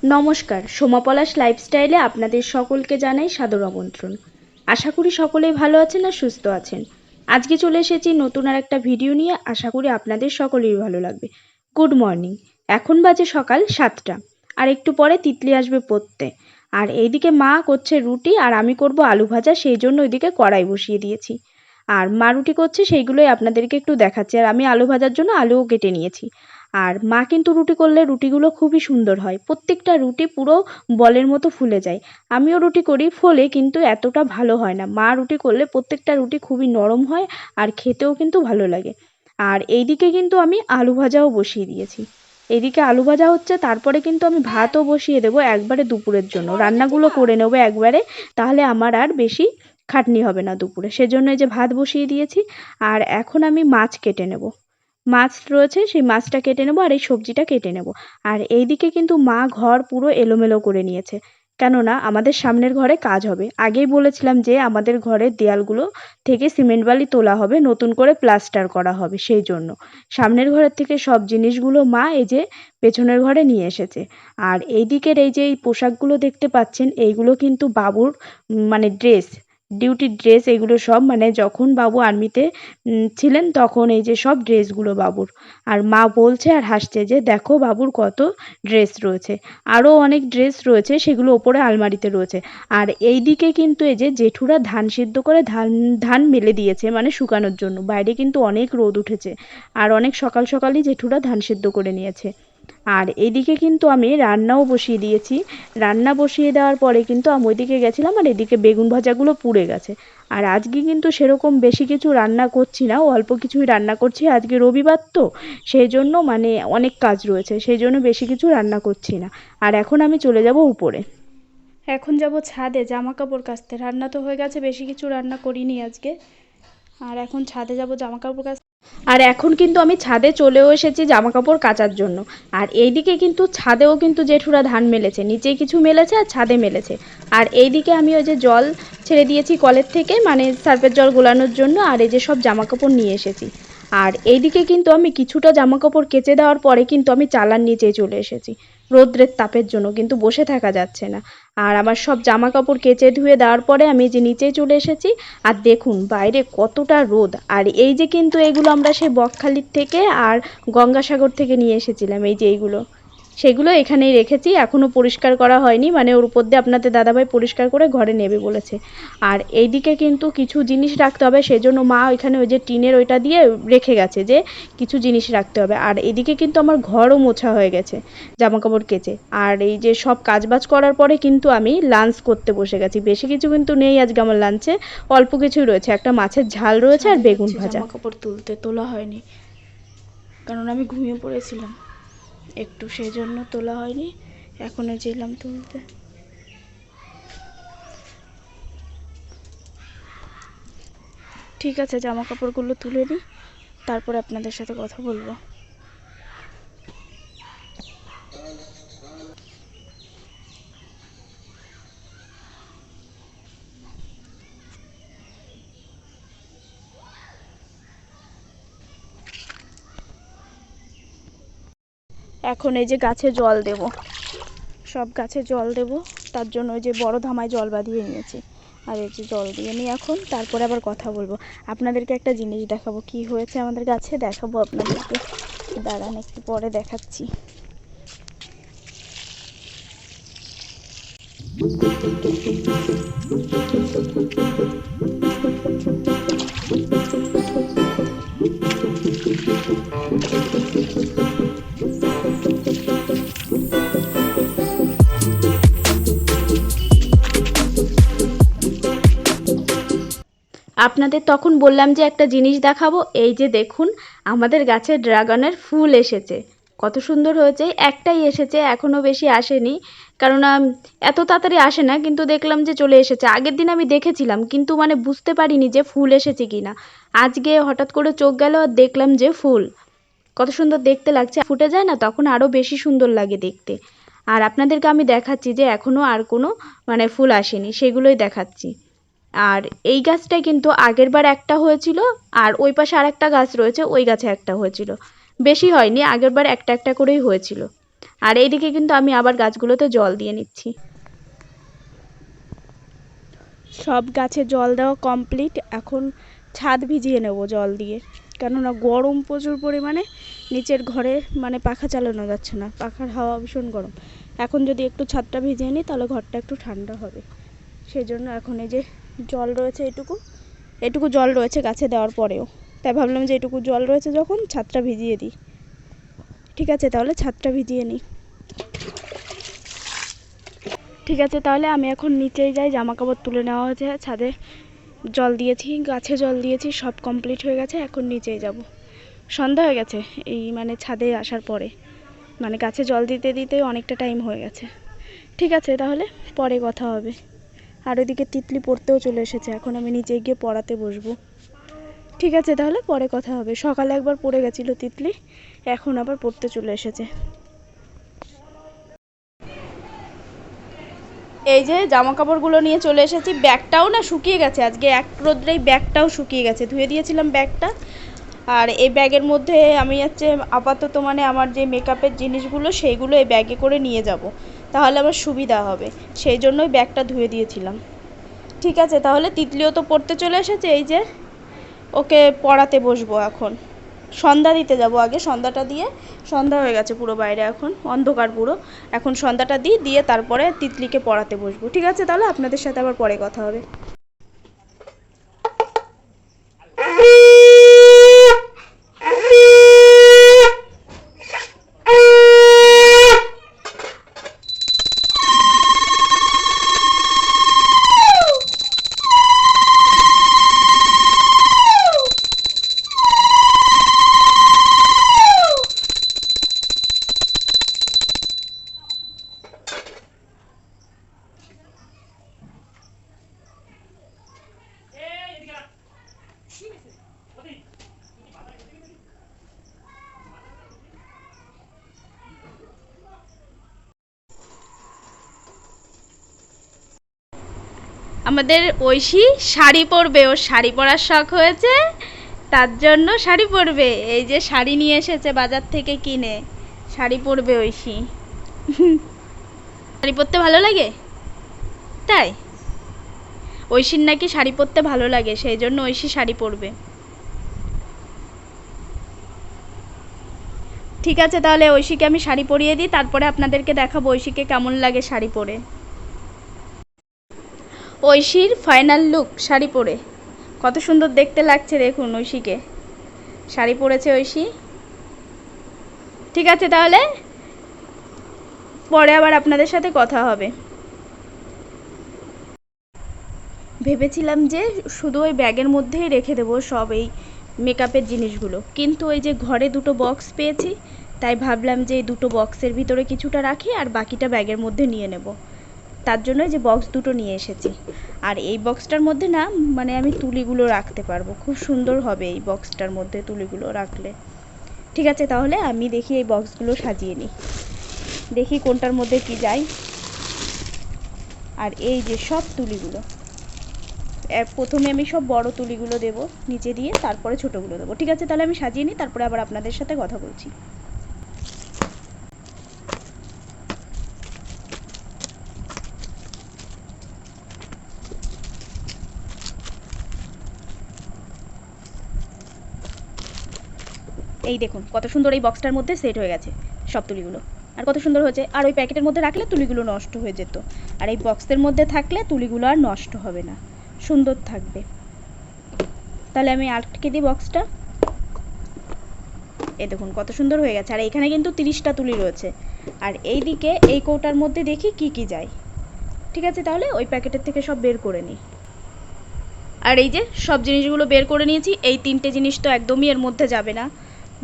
নমস্কার, সোমা পলাশ লাইফস্টাইলে আপনাদের সকলকে জানাই সাদর আমন্ত্রণ। আশা করি সকলেই ভালো আছেন আর সুস্থ আছেন। আজকে চলে এসেছি নতুন আর একটা ভিডিও নিয়ে, আশা করি আপনাদের সকলেরই ভালো লাগবে। Good morning. এখন বাজে সকাল 7টা, আর একটু পরে তিতলি আসবে পড়তে। আর এইদিকে মা করছে রুটি আর আমি করব আলু ভাজা, সেই জন্য ওইদিকে কড়াই বসিয়ে দিয়েছি। আর মা রুটি করছে সেইগুলোই আপনাদেরকে একটু দেখাচ্ছি, আর আমি আলু ভাজার জন্য আলুও কেটে নিয়েছি। আর মা কিন্তু রুটি করলে রুটিগুলো খুবই সুন্দর হয়, প্রত্যেকটা রুটি পুরো বলের মতো ফুলে যায়। আমিও রুটি করি, ফোলে, কিন্তু এতটা ভালো হয় না। মা রুটি করলে প্রত্যেকটা রুটি খুবই নরম হয় আর খেতেও কিন্তু ভালো লাগে। আর এইদিকে কিন্তু আমি আলু ভাজাও বসিয়ে দিয়েছি। এদিকে আলু ভাজা হচ্ছে, তারপরে কিন্তু আমি ভাতও বসিয়ে দেবো একবারে দুপুরের জন্য। রান্নাগুলো করে নেবো একবারে, তাহলে আমার আর বেশি খাটনি হবে না দুপুরে। সেজন্য এই যে ভাত বসিয়ে দিয়েছি। আর এখন আমি মাছ কেটে নেব। মাছ রয়েছে, সেই মাছটা কেটে নেবো আর এই সবজিটা কেটে নেব। আর এইদিকে কিন্তু মা ঘর পুরো এলোমেলো করে নিয়েছে, কেননা আমাদের সামনের ঘরে কাজ হবে। আগেই বলেছিলাম যে আমাদের ঘরের দেয়ালগুলো থেকে সিমেন্ট বালি তোলা হবে, নতুন করে প্লাস্টার করা হবে, সেই জন্য সামনের ঘরের থেকে সব জিনিসগুলো মা এই যে পেছনের ঘরে নিয়ে এসেছে। আর এই দিকের এই যে এই পোশাকগুলো দেখতে পাচ্ছেন, এইগুলো কিন্তু বাবুর মানে ড্রেস, ডিউটির ড্রেস। এগুলো সব মানে যখন বাবু আর্মিতে ছিলেন তখন এই যে সব ড্রেসগুলো বাবুর। আর মা বলছে আর হাসছে যে দেখো বাবুর কত ড্রেস রয়েছে। আরও অনেক ড্রেস রয়েছে, সেগুলো ওপরে আলমারিতে রয়েছে। আর এই দিকে কিন্তু এই যে জেঠুরা ধান সিদ্ধ করে ধান ধান মেলে দিয়েছে, মানে শুকানোর জন্য। বাইরে কিন্তু অনেক রোদ উঠেছে, আর অনেক সকাল সকালই জেঠুরা ধান সিদ্ধ করে নিয়েছে। আর এদিকে কিন্তু আমি রান্নাও বসিয়ে দিয়েছি। রান্না বসিয়ে দেওয়ার পরে কিন্তু আমি ওইদিকে গেছিলাম, আর এদিকে বেগুন ভাজাগুলো পুড়ে গেছে। আর আজকে কিন্তু সেরকম বেশি কিছু রান্না করছি না, অল্প কিছুই রান্না করছি। আজকে রবিবার তো, সেই জন্য মানে অনেক কাজ রয়েছে, সেই জন্য বেশি কিছু রান্না করছি না। আর এখন আমি চলে যাব উপরে। এখন যাব ছাদে জামা কাপড় কাচতে। রান্না তো হয়ে গেছে, বেশি কিছু রান্না করিনি আজকে। আর এখন ছাদে যাব জামা কাপড় কাচতে। আর এখন কিন্তু আমি ছাদে চলেও এসেছি জামা কাপড় কাচার জন্য। আর এইদিকে কিন্তু ছাদেও কিন্তু জেঠুরা ধান মেলেছে, নিচে কিছু মেলেছে আর ছাদে মেলেছে। আর এইদিকে আমি ওই যে জল ছেড়ে দিয়েছি কলের থেকে, মানে সার্ফের জল গোলানোর জন্য। আর এই যে সব জামা কাপড় নিয়ে এসেছি। আর এইদিকে কিন্তু আমি কিছুটা জামা কাপড় কেচে দেওয়ার পরে কিন্তু আমি চালার নিচে চলে এসেছি, রোদ্রের তাপের জন্য কিন্তু বসে থাকা যাচ্ছে না। আর আমার সব জামা কাপড় কেচে ধুয়ে দেওয়ার পরে আমি যে নিচেই চলে এসেছি। আর দেখুন বাইরে কতটা রোদ। আর এই যে কিন্তু এগুলো আমরা সেই বকখালির থেকে আর গঙ্গাসাগর থেকে নিয়ে এসেছিলাম, এই যে এইগুলো, সেগুলো এখানেই রেখেছি, এখনও পরিষ্কার করা হয়নি। মানে ওর উপর দিয়ে আপনাদের দাদাভাই পরিষ্কার করে ঘরে নেবে বলেছে। আর এইদিকে কিন্তু কিছু জিনিস রাখতে হবে, সেজন্য মা ওইখানে ওই যে টিনের ওইটা দিয়ে রেখে গেছে যে কিছু জিনিস রাখতে হবে। আর এদিকে কিন্তু আমার ঘরও মোছা হয়ে গেছে জামা কাপড় কেচে। আর এই যে সব কাজবাজ করার পরে কিন্তু আমি লাঞ্চ করতে বসে গেছি। বেশি কিছু কিন্তু নেই আজকে আমার লাঞ্চে, অল্প কিছুই রয়েছে। একটা মাছের ঝাল রয়েছে আর বেগুন ভাজা। জামা কাপড় তোলা হয়নি, কারণ আমি ঘুমিয়ে পড়েছিলাম একটু, সেই জন্য তোলা হয়নি। এখন যেলাম তুলতে। ঠিক আছে, জামা কাপড়গুলো তুলে নিই, তারপরে আপনাদের সাথে কথা বলবো। এখন এই যে গাছে জল দেব, সব গাছে জল দেব, তার জন্য ওই যে বড় ধামায় জল বাঁধিয়ে নিয়েছি। আর এই যে জল দিয়ে নিই এখন, তারপরে আবার কথা বলবো। আপনাদেরকে একটা জিনিস দেখাবো, কি হয়েছে আমাদের গাছে দেখাবো আপনাদেরকে। দাঁড়ান, একটু পরে দেখাচ্ছি। আপনাদের তখন বললাম যে একটা জিনিস দেখাবো। এই যে দেখুন, আমাদের গাছে ড্রাগনের ফুল এসেছে, কত সুন্দর হয়েছে। একটাই এসেছে, এখনও বেশি আসেনি, কারণ এত তাড়াতাড়ি আসে না, কিন্তু দেখলাম যে চলে এসেছে। আগের দিন আমি দেখেছিলাম, কিন্তু মানে বুঝতে পারিনি যে ফুল এসেছে কিনা। আজকে হঠাৎ করে চোখ গেল আর দেখলাম যে ফুল। কত সুন্দর দেখতে লাগছে, ফুটে যায় না তখন আরও বেশি সুন্দর লাগে দেখতে। আর আপনাদেরকে আমি দেখাচ্ছি যে এখনও আর কোনো মানে ফুল আসেনি, সেগুলোই দেখাচ্ছি। আর এই গাছটায় কিন্তু আগেরবার একটা হয়েছিল, আর ওই পাশে আরেকটা গাছ রয়েছে, ওই গাছে একটা হয়েছিল, বেশি হয়নি। আগেরবার একটা একটা করেই হয়েছিল। আর এইদিকে কিন্তু আমি আবার গাছগুলোতে জল দিয়ে নিচ্ছি। সব গাছে জল দেওয়া কমপ্লিট। এখন ছাদ ভিজিয়ে নেব জল দিয়ে, কেননা গরম প্রচুর পরিমাণে। নিচের ঘরে মানে পাখা চালানো যাচ্ছে না, পাখার হাওয়া ভীষণ গরম। এখন যদি একটু ছাদটা ভিজিয়ে নিই তাহলে ঘরটা একটু ঠান্ডা হবে। সেই জন্য এখন এই যে জল রয়েছে, এটুকু জল রয়েছে গাছে দেওয়ার পরেও, তাই ভাবলাম যে এটুকু জল রয়েছে যখন ছাদটা ভিজিয়ে দিই। ঠিক আছে, তাহলে ছাদটা ভিজিয়ে নিই। ঠিক আছে, তাহলে আমি এখন নিচেই যাই, জামা কাপড় তুলে নেওয়া হয়েছে, ছাদে জল দিয়েছি, গাছে জল দিয়েছি, সব কমপ্লিট হয়ে গেছে। এখন নিচেই যাব, সন্ধ্যা হয়ে গেছে এই মানে ছাদে আসার পরে, মানে গাছে জল দিতে দিতে অনেকটা টাইম হয়ে গেছে। ঠিক আছে, তাহলে পরে কথা হবে। আর ওইদিকে তিতলি পড়তেও চলে এসেছে, এখন আমি নিচে গিয়ে পড়াতে বসবো। ঠিক আছে, তাহলে পরে কথা হবে। সকালে একবার পড়ে গেছিলো তিতলি, এখন আবার পড়তে চলে এসেছে। এই যে জামা কাপড়গুলো নিয়ে চলে এসেছি, ব্যাগটাও না শুকিয়ে গেছে, আজকে এক রোদ্রেই ব্যাগটাও শুকিয়ে গেছে, ধুয়ে দিয়েছিলাম ব্যাগটা। আর এই ব্যাগের মধ্যে আমি হচ্ছে আপাতত মানে আমার যে মেকআপের জিনিসগুলো সেইগুলো এই ব্যাগে করে নিয়ে যাব, তাহলে আমার সুবিধা হবে, সেই জন্যই ব্যাগটা ধুয়ে দিয়েছিলাম। ঠিক আছে, তাহলে তিতলিও তো পড়তে চলে এসেছে, এই যে ওকে পড়াতে বসবো এখন। সন্ধ্যা দিতে যাব, আগে সন্ধ্যাটা দিয়ে, সন্ধ্যা হয়ে গেছে পুরো, বাইরে এখন অন্ধকার পুরো। এখন সন্ধ্যাটা দিয়ে তারপরে তিতলিকে পড়াতে বসবো। ঠিক আছে, তাহলে আপনাদের সাথে আবার পরে কথা হবে। আমাদের ঐশী শাড়ি পরবে, ওর শাড়ি পরার শখ হয়েছে, তার জন্য শাড়ি পরবে। এই যে শাড়ি নিয়ে এসেছে বাজার থেকে কিনে, শাড়ি পরবে ঐশী। শাড়ি পরতে ভালো লাগে তাই? ঐশীর নাকি শাড়ি পরতে ভালো লাগে, সেই জন্য ঐশী শাড়ি পরবে। ঠিক আছে, তাহলে ঐশীকে আমি শাড়ি পরিয়ে দিই, তারপরে আপনাদেরকে দেখাবো ঐশীকে কেমন লাগে শাড়ি পরে। ঐশীর ফাইনাল লুক শাড়ি পরে, কত সুন্দর দেখতে লাগছে দেখুন ঐশীকে, শাড়ি পরেছে ঐশী। ঠিক আছে, তাহলে পরে আবার আপনাদের সাথে কথা হবে। ভেবেছিলাম যে শুধু ওই ব্যাগের মধ্যেই রেখে দেবো সব এই মেকআপের জিনিসগুলো, কিন্তু ওই যে ঘরে দুটো বক্স পেয়েছি, তাই ভাবলাম যে এই দুটো বক্সের ভিতরে কিছুটা রাখি আর বাকিটা ব্যাগের মধ্যে নিয়ে নেব, তার জন্য যে বক্স দুটো নিয়ে এসেছি। আর এই বক্সটার মধ্যে না মানে আমি তুলিগুলো রাখতে পারবো, খুব সুন্দর হবে এই বক্সটার মধ্যে তুলিগুলো রাখলে। ঠিক আছে, তাহলে আমি দেখি এই বক্সগুলো সাজিয়ে নিই, দেখি কোনটার মধ্যে কি যায়। আর এই যে সব তুলিগুলো, প্রথমে আমি সব বড় তুলিগুলো দেব নিচে দিয়ে, তারপরে ছোটোগুলো দেবো। ঠিক আছে, তাহলে আমি সাজিয়ে নিই, তারপরে আবার আপনাদের সাথে কথা বলছি। এই দেখুন কত সুন্দর এই বক্সটার মধ্যে সেট হয়ে গেছে সব তুলিগুলো, আর কত সুন্দর হয়েছে। আর ওই প্যাকেটের মধ্যে রাখলে তুলিগুলো নষ্ট হয়ে যেত, আর এই বক্সের মধ্যে থাকলে তুলিগুলো আর নষ্ট হবে না, সুন্দর থাকবে। তাহলে আমি আটকে দিই বক্সটা। এই দেখুন কত সুন্দর হয়ে গেছে। আর এখানে কিন্তু 30টা তুলি রয়েছে। আর এই দিকে এই কৌটার মধ্যে দেখি কি কি যায়। ঠিক আছে, তাহলে ওই প্যাকেটের থেকে সব বের করে নিই। আর এই যে সব জিনিসগুলো বের করে নিয়েছি। এই 3টে জিনিস তো একদমই এর মধ্যে যাবে না,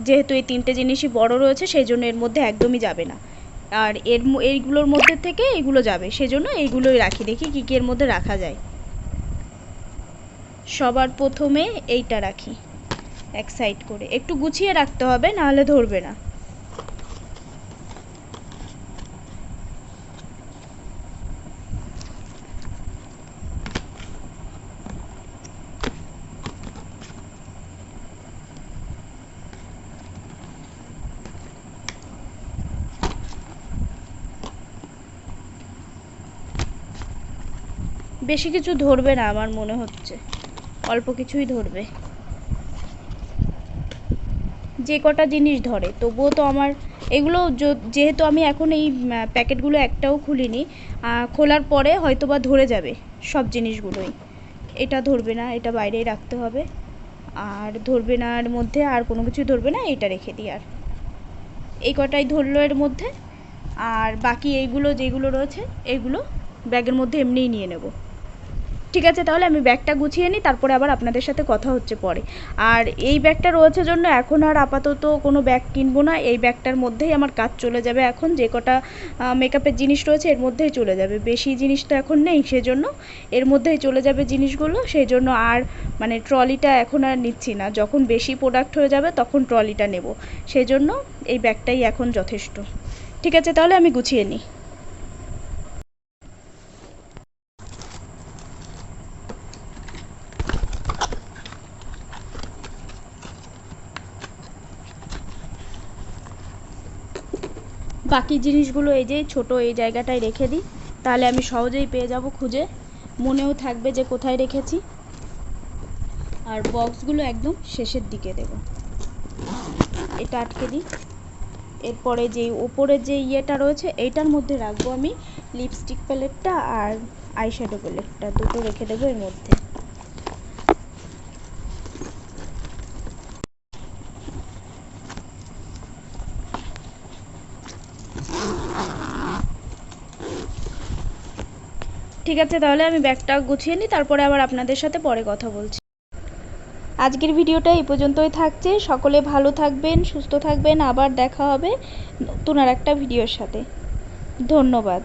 যেহেতু এই 3টে জিনিসই বড় রয়েছে, সেই জন্য এর মধ্যে একদমই যাবে না। আর এইগুলোর মধ্যে থেকে এইগুলো যাবে, সেজন্য এইগুলোই রাখি, দেখি কী কী এর মধ্যে রাখা যায়। সবার প্রথমে এইটা রাখি এক সাইড করে, একটু গুছিয়ে রাখতে হবে, নাহলে ধরবে না। বেশি কিছু ধরবে না আমার মনে হচ্ছে, অল্প কিছুই ধরবে। যে কটা জিনিস ধরে তবুও তো আমার এগুলো যেহেতু আমি এখন এই প্যাকেটগুলো একটাও খুলিনি, খোলার পরে হয়তো বা ধরে যাবে সব জিনিসগুলোই। এটা ধরবে না, এটা বাইরেই রাখতে হবে। আর ধরবে না এর মধ্যে, আর কোনো কিছুই ধরবে না, এটা রেখে দিই। আর এই কটাই ধরলো এর মধ্যে, আর বাকি এইগুলো যেগুলো রয়েছে এইগুলো ব্যাগের মধ্যে এমনিই নিয়ে নেব। ঠিক আছে, তাহলে আমি ব্যাগটা গুছিয়ে নিই, তারপরে আবার আপনাদের সাথে কথা হচ্ছে পরে। আর এই ব্যাগটা রয়েছে জন্য এখন আর আপাতত কোনো ব্যাগ কিনবো না। এই ব্যাগটার মধ্যেই আমার কাজ চলে যাবে, এখন যে কটা মেকআপের জিনিস রয়েছে এর মধ্যেই চলে যাবে। বেশি জিনিস তো এখন নেই, সেজন্য এর মধ্যেই চলে যাবে জিনিসগুলো। সেই জন্য আর মানে ট্রলিটা এখন আর নিচ্ছি না, যখন বেশি প্রোডাক্ট হয়ে যাবে তখন ট্রলিটা নেব। সেই জন্য এই ব্যাগটাই এখন যথেষ্ট। ঠিক আছে, তাহলে আমি গুছিয়ে নিই। বাকি জিনিসগুলো এই যে ছোট এই জায়গাটায় রেখে দিই, তাহলে আমি সহজেই পেয়ে যাব খুঁজে, মনেও থাকবে যে কোথায় রেখেছি। আর বক্সগুলো একদম শেষের দিকে দেব। এটা আটকে দিই। এরপরে যে ওপরের যে ইয়েটা রয়েছে এইটার মধ্যে রাখবো আমি লিপস্টিক প্যালেটটা আর আইশ্যাডো প্যালেটটা, দুটো রেখে দেবো এর মধ্যে। ঠিক আছে, তাহলে আমি ব্যাগটা গুছিয়ে নিই, তারপরে আবার আপনাদের সাথে পরে কথা বলছি। আজকের ভিডিওটা এই পর্যন্তই থাকছে। সকলে ভালো থাকবেন, সুস্থ থাকবেন। আবার দেখা হবে নতুন আর একটা ভিডিওর সাথে। ধন্যবাদ।